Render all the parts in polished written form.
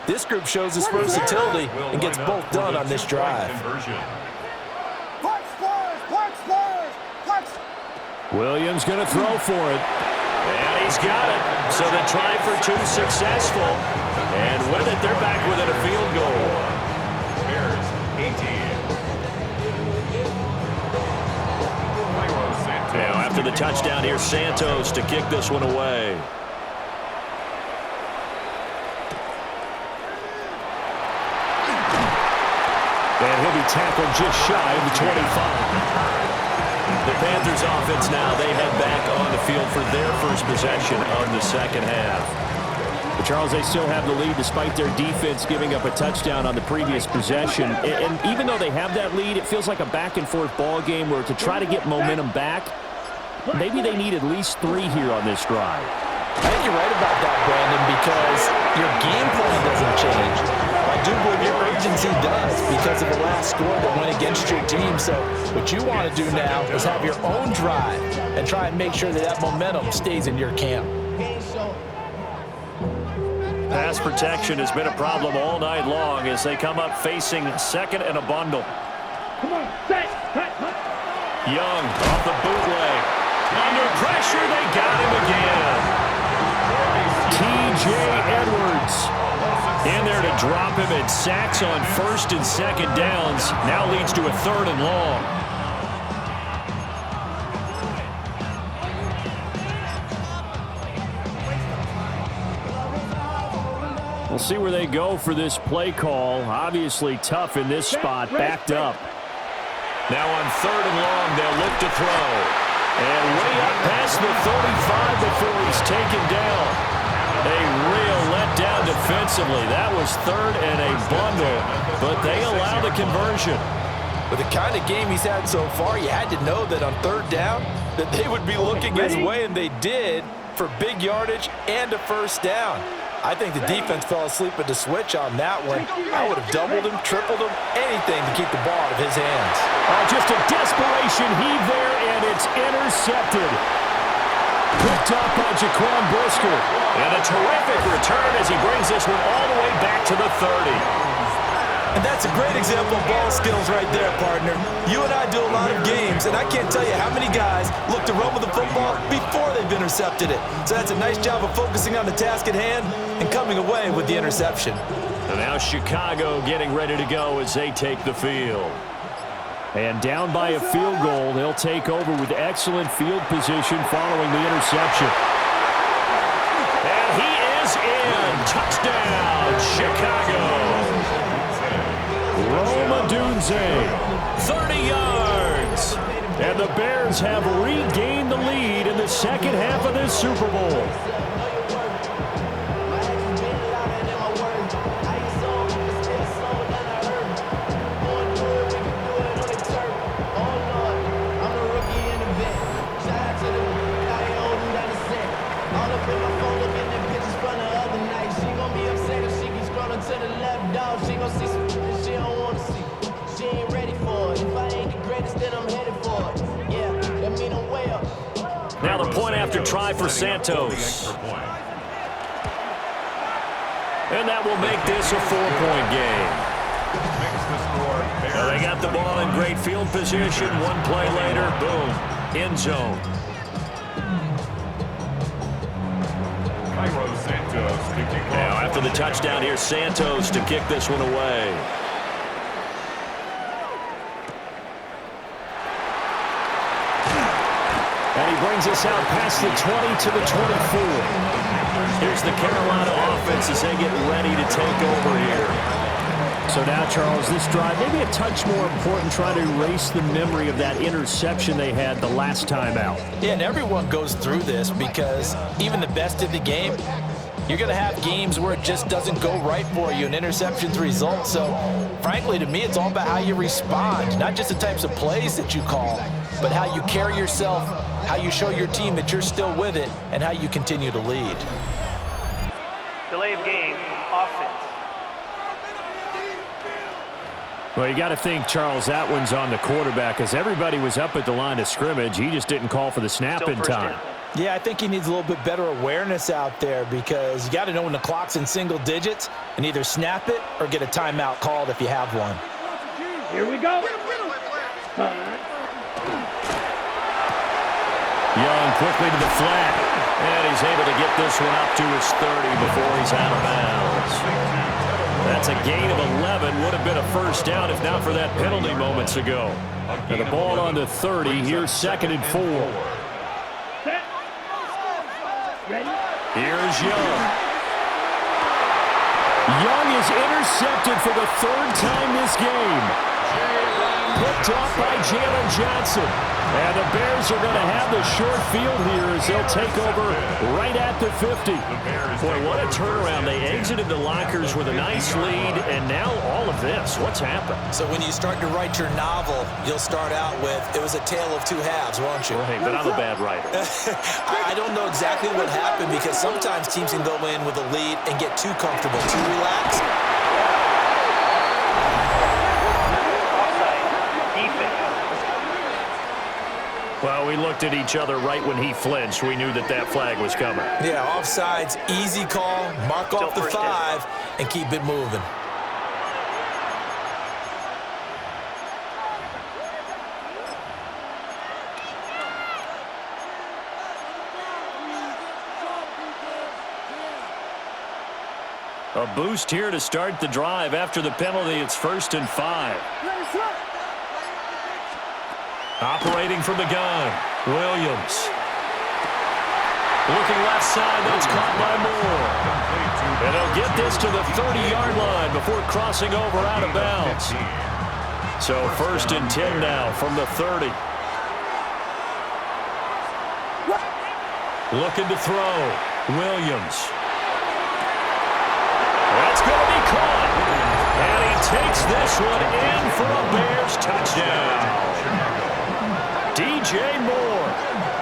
This group shows its versatility and gets both done on this drive. Williams going to throw for it. And he's got it. So the try for two successful. And with it, they're back within a field goal. Bears 18. Now after the touchdown, here's Santos to kick this one away. And he'll be tackled just shy of the 25. The Panthers offense now, they head back on the field for their first possession of the second half. But Charles, they still have the lead despite their defense giving up a touchdown on the previous possession. And even though they have that lead, it feels like a back-and-forth ball game where to try to get momentum back, maybe they need at least 3 here on this drive. I think you're right about that, Brandon, because your game plan doesn't change. I do believe your urgency does because of the last score that went against your team. So what you want to do now is have your own drive and try and make sure that that momentum stays in your camp. Pass protection has been a problem all night long as they come up facing second and a bundle. Young off the bootleg. Under pressure, they got him again. T.J. Edwards in there to drop him, and sacks on first and second downs. Now leads to a 3rd and long. We'll see where they go for this play call. Obviously tough in this spot, backed up. Now on 3rd and long, they'll look to throw. And way up past the 35 before he's taken down. A real letdown defensively. That was 3rd and a bundle, but they allow the conversion. With the kind of game he's had so far, you had to know that on 3rd down that they would be looking his way, and they did, for big yardage and a first down. I think the defense fell asleep at the switch on that one. I would have doubled him, tripled him, anything to keep the ball out of his hands. Just a desperation heave there, and it's intercepted. Picked up by Jaquan Brisker. And a terrific return as he brings this one all the way back to the 30. And that's a great example of ball skills right there, partner. You and I do a lot of games, and I can't tell you how many guys look to run with the football before they've intercepted it. So that's a nice job of focusing on the task at hand and coming away with the interception. And now Chicago getting ready to go as they take the field. And down by a field goal, they'll take over with excellent field position following the interception. And he is in. Touchdown, Chicago. Roma Dunze, 30 yards. And the Bears have regained the lead in the second half of this Super Bowl. Now the point after try for Santos. And that will make this a 4-point game. Well, they got the ball in great field position. One play later, boom, end zone. Now after the touchdown, here's Santos to kick this one away. And he brings us out past the 20 to the 24. Here's the Carolina offense as they get ready to take over here. So now, Charles, this drive maybe a touch more important, trying to erase the memory of that interception they had the last time out. Yeah, and everyone goes through this because even the best of the game, you're going to have games where it just doesn't go right for you, and interceptions result. So, frankly, to me, it's all about how you respond, not just the types of plays that you call, but how you carry yourself, how you show your team that you're still with it, and how you continue to lead. Delay of game, offense. Well, you got to think, Charles, that one's on the quarterback, as everybody was up at the line of scrimmage. He just didn't call for the snap in time. Yeah, I think he needs a little bit better awareness out there because you got to know when the clock's in single digits and either snap it or get a timeout called if you have one. Here we go. Young quickly to the flat, and he's able to get this one up to his 30 before he's out of bounds. That's a gain of 11. Would have been a first down if not for that penalty moments ago. And the ball on the 30. Here's 2nd and 4. Here's Young. Young is intercepted for the 3rd time this game. Picked off by Jalen Johnson. And the Bears are going to have the short field here as they'll take over right at the 50. Boy, what a turnaround. They exited the lockers with a nice lead, and now all of this. What's happened? So when you start to write your novel, you'll start out with, it was a tale of two halves, won't you? Right, but I'm a bad writer. I don't know exactly what happened because sometimes teams can go in with a lead and get too comfortable, too relaxed. Well, we looked at each other right when he flinched. We knew that flag was coming. Yeah, offsides, easy call, mark off the 5, and keep it moving. A boost here to start the drive. After the penalty, it's 1st and 5. Operating from the gun, Williams. Looking left side, that's caught by Moore. And they'll get this to the 30-yard line before crossing over out of bounds. So 1st and 10 now from the 30. Looking to throw, Williams. That's going to be caught. And he takes this one in for a Bears touchdown. DJ Moore,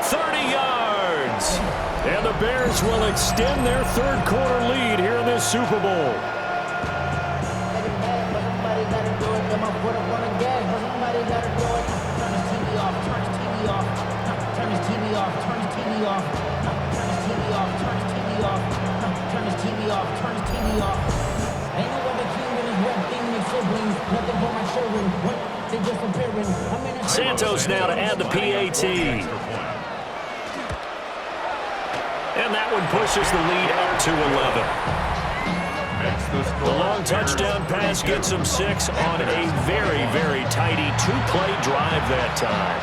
30 yards. And the Bears will extend their 3rd quarter lead here in this Super Bowl. Santos now to add the PAT. And that one pushes the lead up to 11. The long touchdown pass gets them 6 on a very, very tidy 2-play drive that time.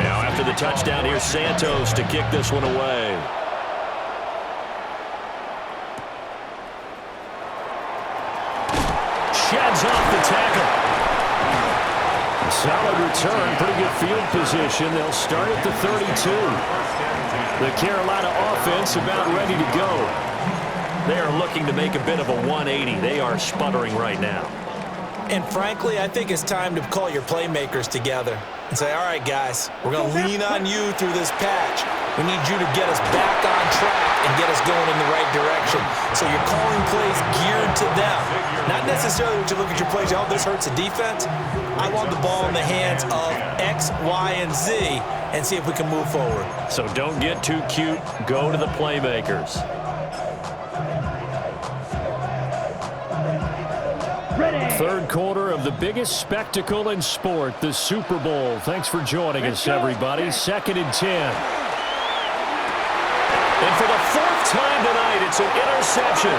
Now after the touchdown, here's Santos to kick this one away. Sheds off the tackle. Solid return, pretty good field position. They'll start at the 32. The Carolina offense about ready to go. They are looking to make a bit of a 180. They are sputtering right now. And frankly, I think it's time to call your playmakers together and say, all right, guys, we're going to lean on you through this patch. We need you to get us back on track and get us going in the right direction. So you're calling plays geared to them. Not necessarily when you look at your plays, oh, this hurts the defense. I want the ball in the hands of X, Y, and Z and see if we can move forward. So don't get too cute. Go to the playmakers. Third quarter of the biggest spectacle in sport, the Super Bowl. Thanks for joining us, everybody. 2nd and 10. And for the 4th time tonight, it's an interception.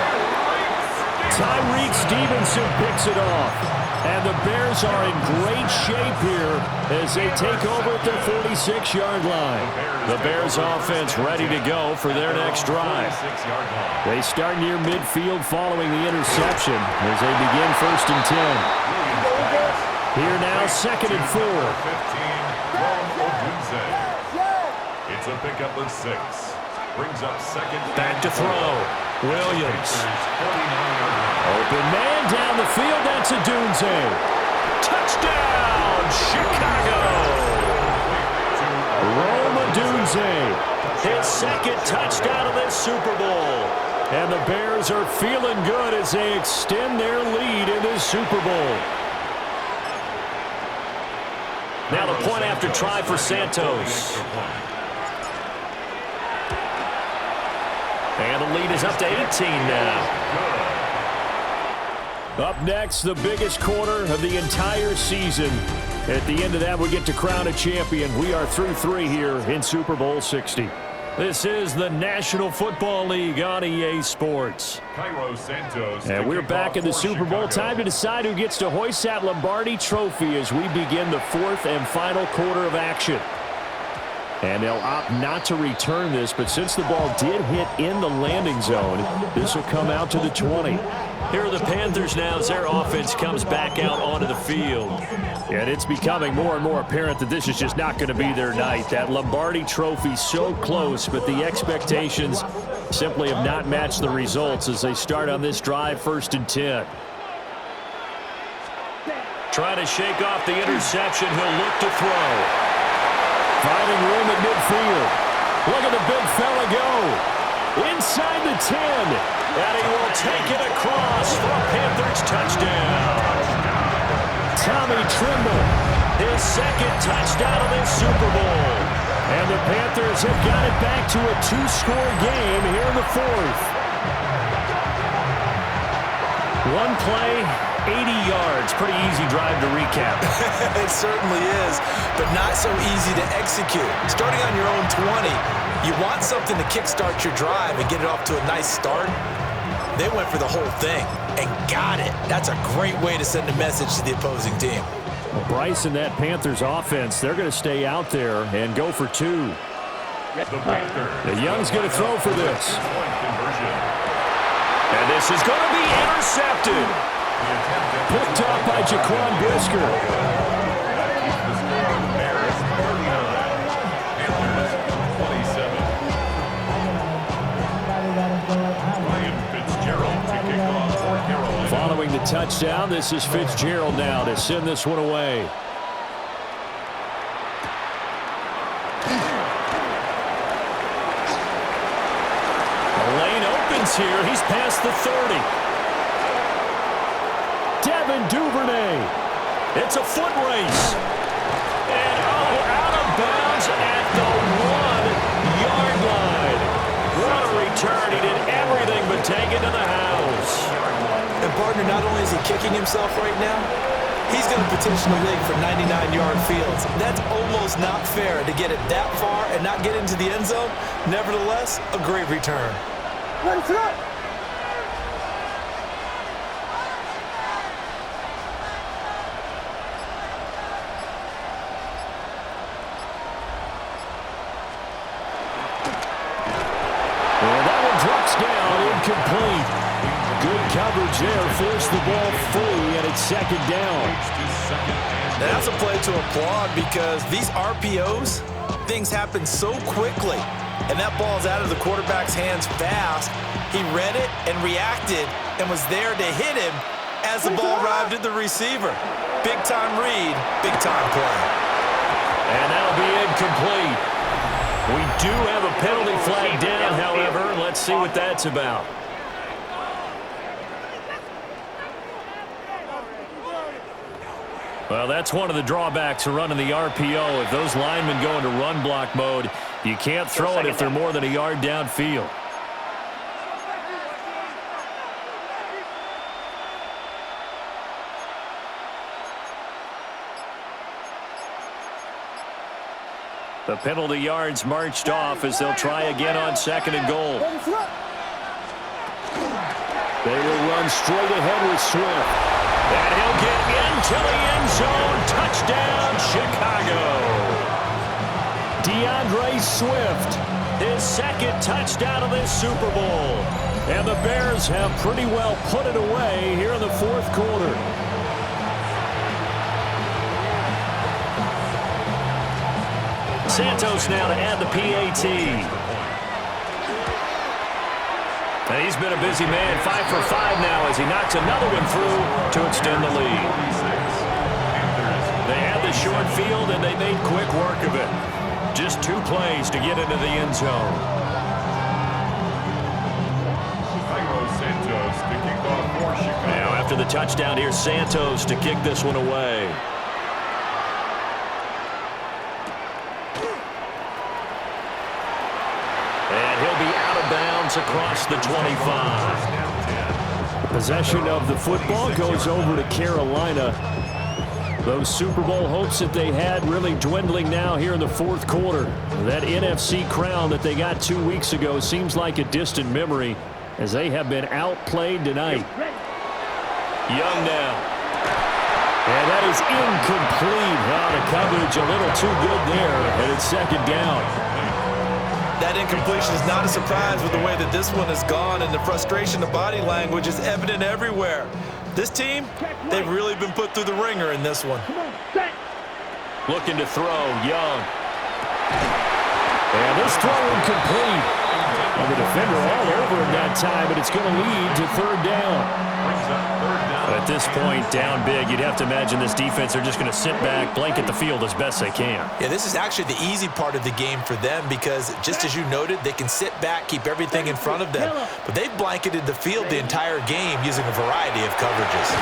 Tyreek Stevenson picks it off. And the Bears are in great shape here as they take over at their 46-yard line. The Bears offense ready to go for their next drive. They start near midfield following the interception as they begin 1st and 10. Here now, 2nd and 4. It's a pickup of 6. Brings up 2nd. Back to throw. Williams. Open man down the field. That's a Dunze. Touchdown, Chicago. Roma Dunze. His 2nd touchdown of this Super Bowl. And the Bears are feeling good as they extend their lead in this Super Bowl. Now the point after try for Santos. And the lead is up to 18 now. Up next, the biggest quarter of the entire season. At the end of that, we get to crown a champion. We are through 3 here in Super Bowl 60. This is the National Football League on EA Sports. And we're back in the Super Bowl. Time to decide who gets to hoist that Lombardi trophy as we begin the 4th and final quarter of action. And they'll opt not to return this, but since the ball did hit in the landing zone, this will come out to the 20. Here are the Panthers now as their offense comes back out onto the field. And it's becoming more and more apparent that this is just not going to be their night. That Lombardi trophy so close, but the expectations simply have not matched the results as they start on this drive, 1st and 10. Trying to shake off the interception. He'll look to throw. Finding room at midfield. Look at the big fella go. Inside the 10. And he will take it across for a Panthers touchdown. Tommy Trimble, his 2nd touchdown of this Super Bowl. And the Panthers have got it back to a 2-score game here in the 4th. One play, 80 yards. Pretty easy drive to recap. It certainly is, but not so easy to execute. Starting on your own 20, you want something to kickstart your drive and get it off to a nice start. They went for the whole thing and got it. That's a great way to send a message to the opposing team. Well, Bryce and that Panthers offense, they're going to stay out there and go for 2. The Young's going to throw for this. And this is going to be intercepted. Picked up by Jaquan Brisker. Following the touchdown, this is Fitzgerald now to send this one away. The lane opens here. He's past the 30. Devin Duvernay. It's a foot race. And out of bounds at the 1-yard line. What a return. He did everything but take it to the house. And partner, not only is he kicking himself right now, he's going to petition the league for 99-yard fields. That's almost not fair to get it that far and not get into the end zone. Nevertheless, a great return. Let's go. Incomplete. Good coverage there. Forced the ball free, and it's 2nd down. Now that's a play to applaud because these RPOs, things happen so quickly. And that ball's out of the quarterback's hands fast. He read it and reacted and was there to hit him as the ball arrived at the receiver. Big-time read, big-time play. And that'll be incomplete. We do have a penalty flag down, however. Let's see what that's about. Well, that's one of the drawbacks of running the RPO. If those linemen go into run block mode, you can't throw it if they're more than a yard downfield. The penalty yards marched off as they'll try again on 2nd and goal. They will run straight ahead with Swift. And he'll get into the end zone. Touchdown, Chicago. DeAndre Swift. His 2nd touchdown of this Super Bowl. And the Bears have pretty well put it away here in the 4th quarter. Santos now to add the PAT. And he's been a busy man, 5 for 5 now as he knocks another one through to extend the lead. They had the short field and they made quick work of it. Just 2 plays to get into the end zone. Now after the touchdown, here's Santos to kick this one away. pass across the 25. Possession of the football goes over to Carolina. Those Super Bowl hopes that they had really dwindling now here in the fourth quarter. That NFC crown that they got 2 weeks ago seems like a distant memory as they have been outplayed tonight. Young now. And that is incomplete. The coverage a little too good there, and it's second down. That incompletion is not a surprise with the way that this one has gone, and the frustration, the body language is evident everywhere. This team, they've really been put through the ringer in this one. Looking to throw, Young. And this throw incomplete. And the defender all over him that time, but it's going to lead to third down. At this point, down big, you'd have to imagine this defense are just going to sit back, blanket the field as best they can. Yeah, this is actually the easy part of the game for them because, just as you noted, they can sit back, keep everything in front of them. But they've blanketed the field the entire game using a variety of coverages.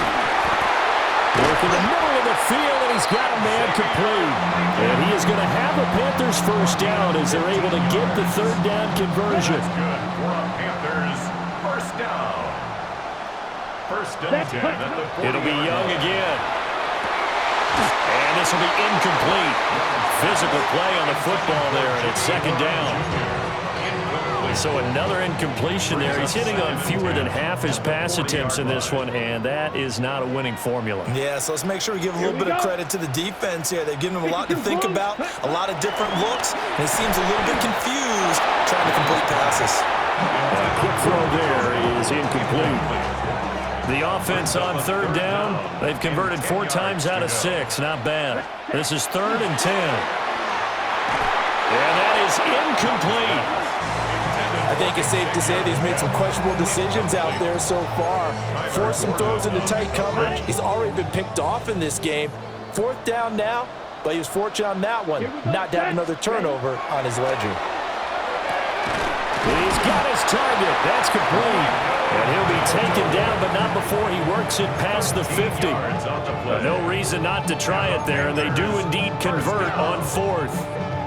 Work in the middle of the field, and he's got a man complete. And he is going to have a Panthers first down as they're able to get the third down conversion. Panthers first down. First and 10 at the 40. It'll be Young again. And this will be incomplete. Physical play on the football there, and it's second down. So another incompletion there. He's hitting on fewer than half his pass attempts in this one, and that is not a winning formula. Yeah, so let's make sure we give a little bit of credit to the defense here. They've given him a lot to think about, a lot of different looks, and he seems a little bit confused trying to complete passes. A quick throw there is incomplete. The offense on third down, they've converted 4 times out of 6. Not bad. This is 3rd and 10. And that is incomplete. I think it's safe to say that he's made some questionable decisions out there so far. Forced some throws into tight coverage. He's already been picked off in this game. 4th down now, but he was fortunate on that one not to have another turnover on his ledger. He's got his target. That's complete. And he'll be taken down, but not before he works it past the 50. No reason not to try it there, and they do indeed convert on 4th.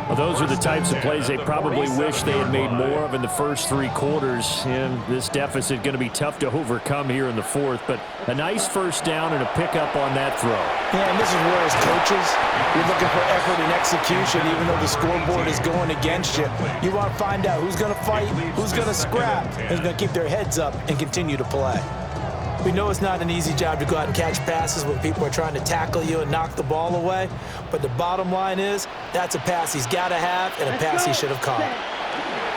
Well, those are the types of plays they probably wish they had made more of in the first 3 quarters. And this deficit going to be tough to overcome here in the 4th. But a nice first down and a pickup on that throw. Yeah, and this is where as coaches, you're looking for effort and execution, even though the scoreboard is going against you. You want to find out who's going to fight, who's going to scrap, and who's going to keep their heads up and continue to play. We know it's not an easy job to go out and catch passes when people are trying to tackle you and knock the ball away. But the bottom line is, that's a pass he's got to have and a pass he should have caught.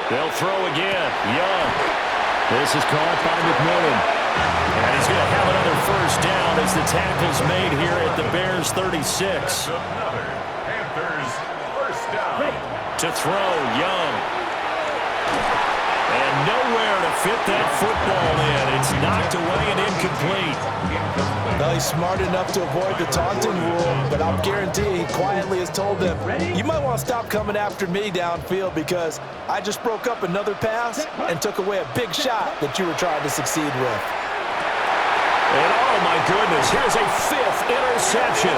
They'll throw again. Young. This is caught by McMillan. And he's going to have another first down as the tackle's made here at the Bears 36. Another Panthers first down. To throw, Young. And nowhere to fit that football in. It's knocked away and incomplete. Well, he's smart enough to avoid the taunting rule, but I'll guarantee he quietly has told them, you might want to stop coming after me downfield because I just broke up another pass and took away a big shot that you were trying to succeed with. And oh my goodness, here's a 5th interception.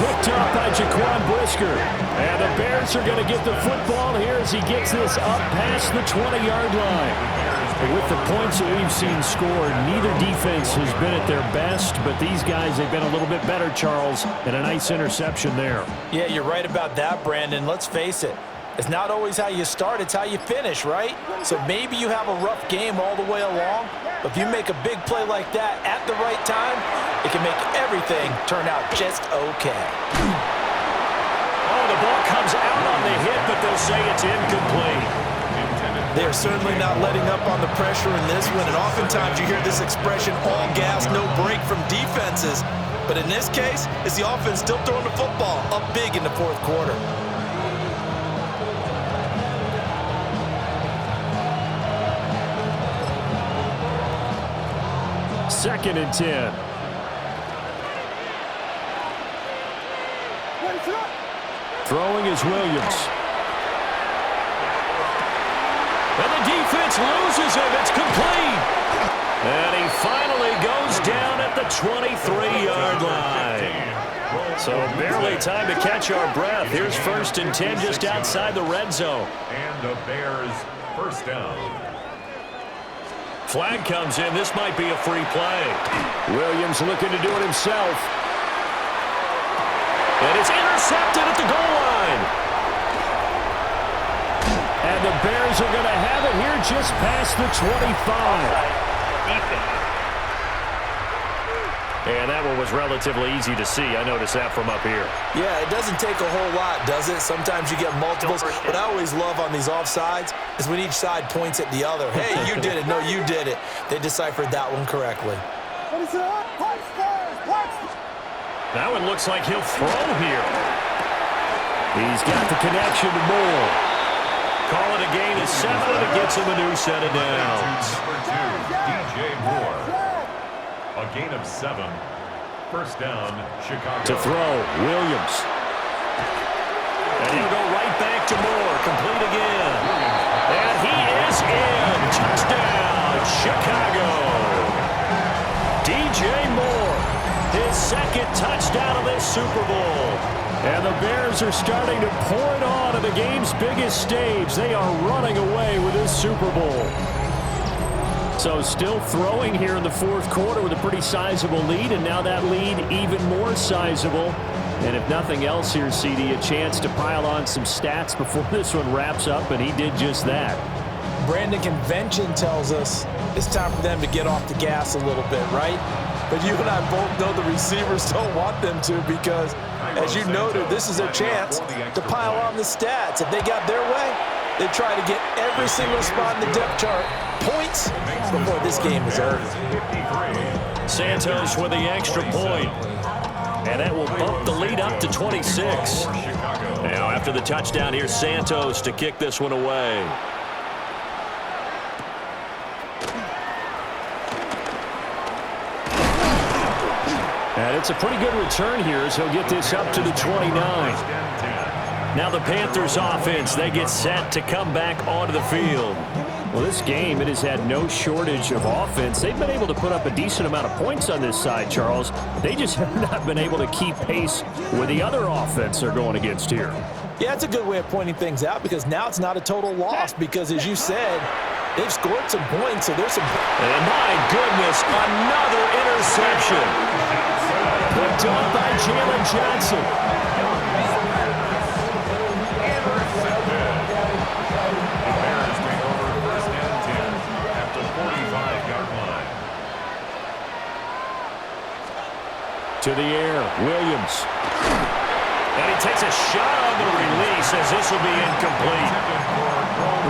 Picked up by Jaquan Brisker. And the Bears are going to get the football here as he gets this up past the 20-yard line. With the points that we've seen scored, neither defense has been at their best, but these guys have been a little bit better, Charles, and a nice interception there. Yeah, you're right about that, Brandon. Let's face it. It's not always how you start, it's how you finish, right? So maybe you have a rough game all the way along, but if you make a big play like that at the right time, it can make everything turn out just okay. Oh, the ball comes out on the hit, but they'll say it's incomplete. They are certainly not letting up on the pressure in this one, and oftentimes you hear this expression, all gas, no break from defenses. But in this case, it's the offense still throwing the football up big in the 4th quarter. Second and 10. Throwing is Williams. And the defense loses him. It's complete. And he finally goes down at the 23-yard line. So barely time to catch our breath. Here's 1st and 10 just outside the red zone. And the Bears First down. Flag comes in. This might be a free play. Williams looking to do it himself. And it's intercepted at the goal line. And the Bears are going to have it here just past the 25. And that one was relatively easy to see. I noticed that from up here. Yeah, it doesn't take a whole lot, does it? Sometimes you get multiples. What I always love on these offsides is when each side points at the other. Hey, you did it. No, you did it. They deciphered that one correctly. That one looks like he'll throw here. He's got the connection to Moore. Call it a gain of 7, and it gets him a new set of downs. Number 2, DJ Moore. A gain of 7. First down, Chicago. To throw, Williams. And he'll go right back to Moore. Complete again. And he is in. Touchdown, Chicago. DJ Moore, his second touchdown of this Super Bowl. And the Bears are starting to pour it on at the game's biggest stage. They are running away with this Super Bowl. So still throwing here in the fourth quarter with a pretty sizable lead, and now that lead even more sizable. And if nothing else here, CD, a chance to pile on some stats before this one wraps up, and he did just that. Brandon, convention tells us it's time for them to get off the gas a little bit, right? But you and I both know the receivers don't want them to because, as you noted, this is their chance to pile on the stats. If they got their way, they try to get every single spot in the depth chart points before this game is over. Santos with the extra point. And that will bump the lead up to 26. Now after the touchdown, here's Santos to kick this one away. And it's a pretty good return here as he'll get this up to the 29. Now the Panthers offense, they get set to come back onto the field. Well, this game, it has had no shortage of offense. They've been able to put up a decent amount of points on this side, Charles. They just have not been able to keep pace with the other offense they're going against here. Yeah, it's a good way of pointing things out because now it's not a total loss because, as you said, they've scored some points, so there's some... And my goodness, another interception. Picked up by Jalen Johnson. To the air, Williams. And he takes a shot on the release as this will be incomplete.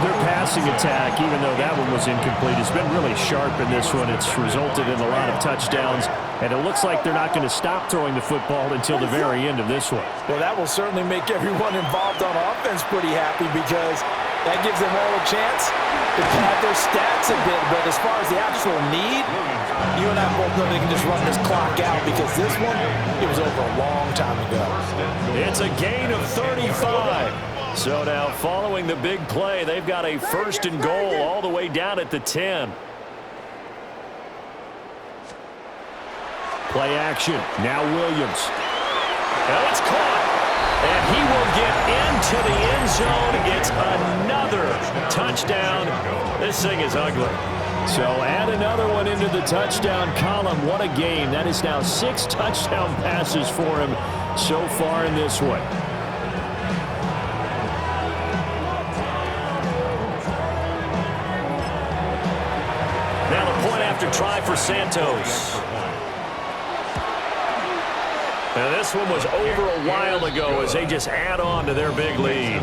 Their passing attack, even though that one was incomplete, has been really sharp in this one. It's resulted in a lot of touchdowns, and it looks like they're not going to stop throwing the football until the very end of this one. Well, that will certainly make everyone involved on offense pretty happy because that gives them all a chance to pad their stats a bit. But as far as the actual need, you and I both know they can just run this clock out because this one, it was over a long time ago. It's a gain of 35. So now following the big play, they've got a 1st and goal all the way down at the 10. Play action. Now Williams. Now it's caught. And he will get into the end zone. It's another touchdown. This thing is ugly. So add another one into the touchdown column. What a game. That is now 6 touchdown passes for him so far in this one. Now the point after try for Santos. Now this one was over a while ago as they just add on to their big lead.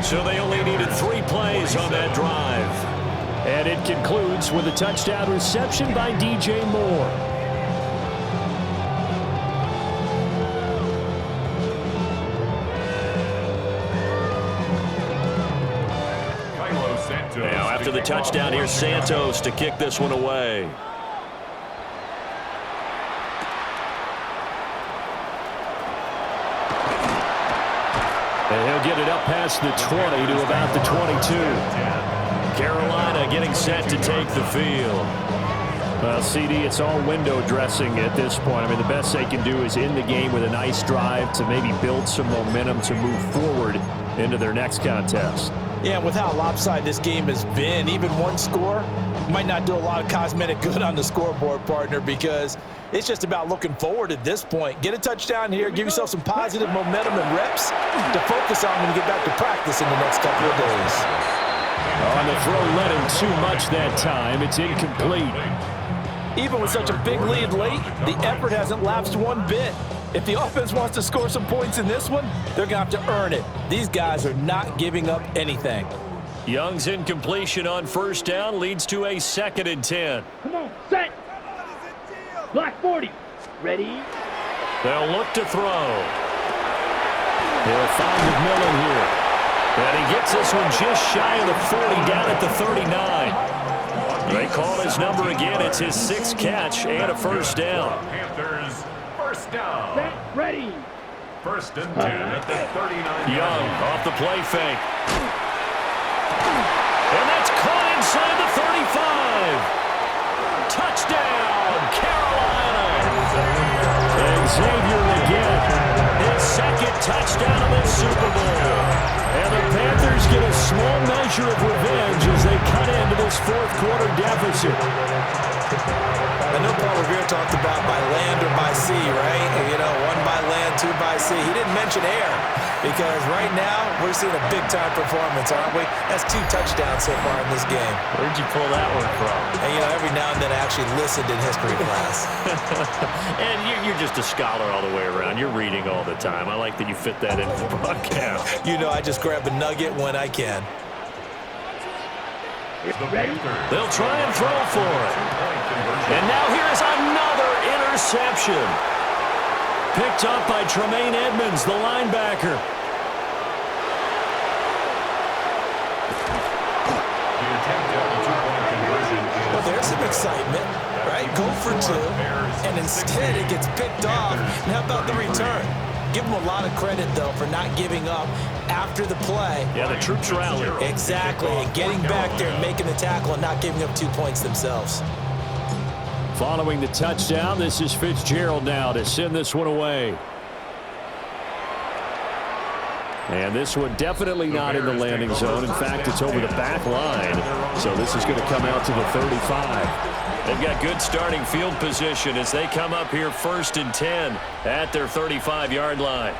So they only needed 3 plays on that drive. And it concludes with a touchdown reception by DJ Moore. Now after the touchdown, here's Santos to kick this one away. And he'll get it up past the 20 to about the 22. Carolina getting set to take the field. Well, CD, it's all window dressing at this point. I mean, the best they can do is end the game with a nice drive to maybe build some momentum to move forward into their next contest. Yeah, with how lopsided this game has been, even one score might not do a lot of cosmetic good on the scoreboard, partner, because it's just about looking forward at this point. Get a touchdown here, give yourself some positive momentum and reps to focus on when you get back to practice in the next couple of days. On the throw, led him too much that time. It's incomplete. Even with such a big lead late, the effort hasn't lapsed one bit. If the offense wants to score some points in this one, they're going to have to earn it. These guys are not giving up anything. Young's incompletion on first down leads to a 2nd and 10. Come on, set. Black 40. Ready? They'll look to throw. They'll find McMillan here. And he gets this one just shy of the 40, down at the 39. They call his number again. It's his 6th catch and a first down. Panthers, first down. Set. Ready. 1st and 10 at the 39. Young off the play fake. And that's caught inside the 35. Touchdown, Carolina. Xavier again. His 2nd touchdown of the Super Bowl. And the Panthers get a small measure of revenge as they cut into this 4th quarter deficit. I know Paul Revere talked about by land or by sea, right? You know, 1 by land, 2 by sea. He didn't mention air because right now we're seeing a big-time performance, aren't we? That's 2 touchdowns so far in this game. Where'd you pull that one from? And, you know, every now and then I actually listened in history class. And you're just a scholar all the way around. You're reading all the time. I like that you fit that into the broadcast. You know, I just grab a nugget when I can. They'll try and throw for it. And now here is another interception. Picked up by Tremaine Edmonds, the linebacker. Well, there's some excitement, right? Go for 2, and instead it gets picked off. And how about the return? Give them a lot of credit, though, for not giving up after the play. Yeah, the troops rallied. Exactly, and getting back there and making the tackle and not giving up 2 points themselves. Following the touchdown, this is Fitzgerald now to send this one away. And this one definitely not in the landing zone. In fact, it's over the back line. So this is going to come out to the 35. They've got good starting field position as they come up here 1st and 10 at their 35-yard line.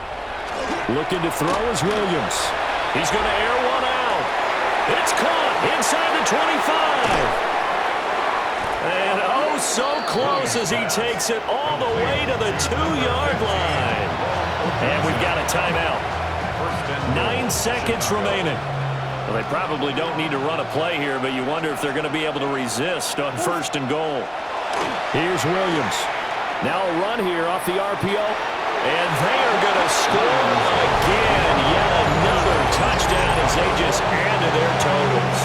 Looking to throw is Williams. He's going to air one out. It's caught inside the 25. And oh, so close as he takes it all the way to the 2-yard line. And we've got a timeout. 9 seconds remaining. Well, they probably don't need to run a play here, but you wonder if they're going to be able to resist on 1st and goal. Here's Williams. Now a run here off the RPO. And they are going to score again. Yet another touchdown as they just add to their totals.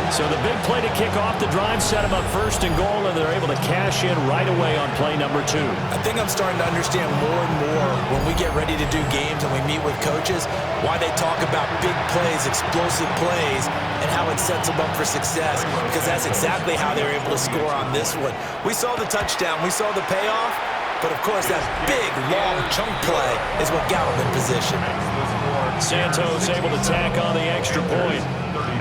So the big play to kick off the drive set them up 1st and goal, and they're able to cash in right away on play number 2. I think I'm starting to understand more and more when we get ready to do games and we meet with coaches why they talk about big plays, explosive plays, and how it sets them up for success, because that's exactly how they're able to score on this one. We saw the touchdown. We saw the payoff. But, of course, that big, long chunk play is what got him in position. Santos able to tack on the extra point.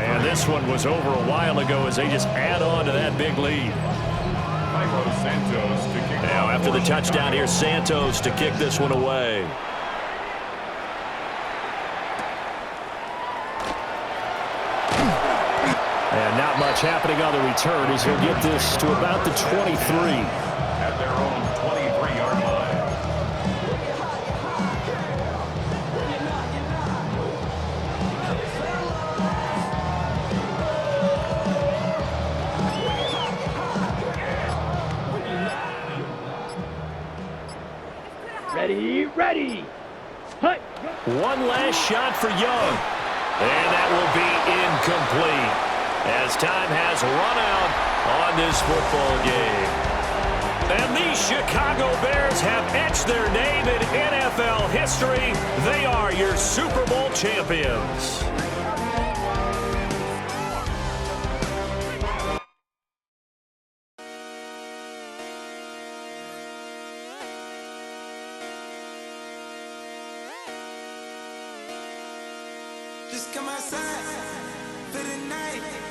And this one was over a while ago as they just add on to that big lead. Now, after the touchdown, here's Santos to kick this one away. And not much happening on the return as he'll get this to about the 23. At their own 23-yard line. Ready, ready. Hut. One last shot for Young. And that will be incomplete as time has run out on this football game. And these Chicago Bears have etched their name in NFL history. They are your Super Bowl champions. back on my side for the night.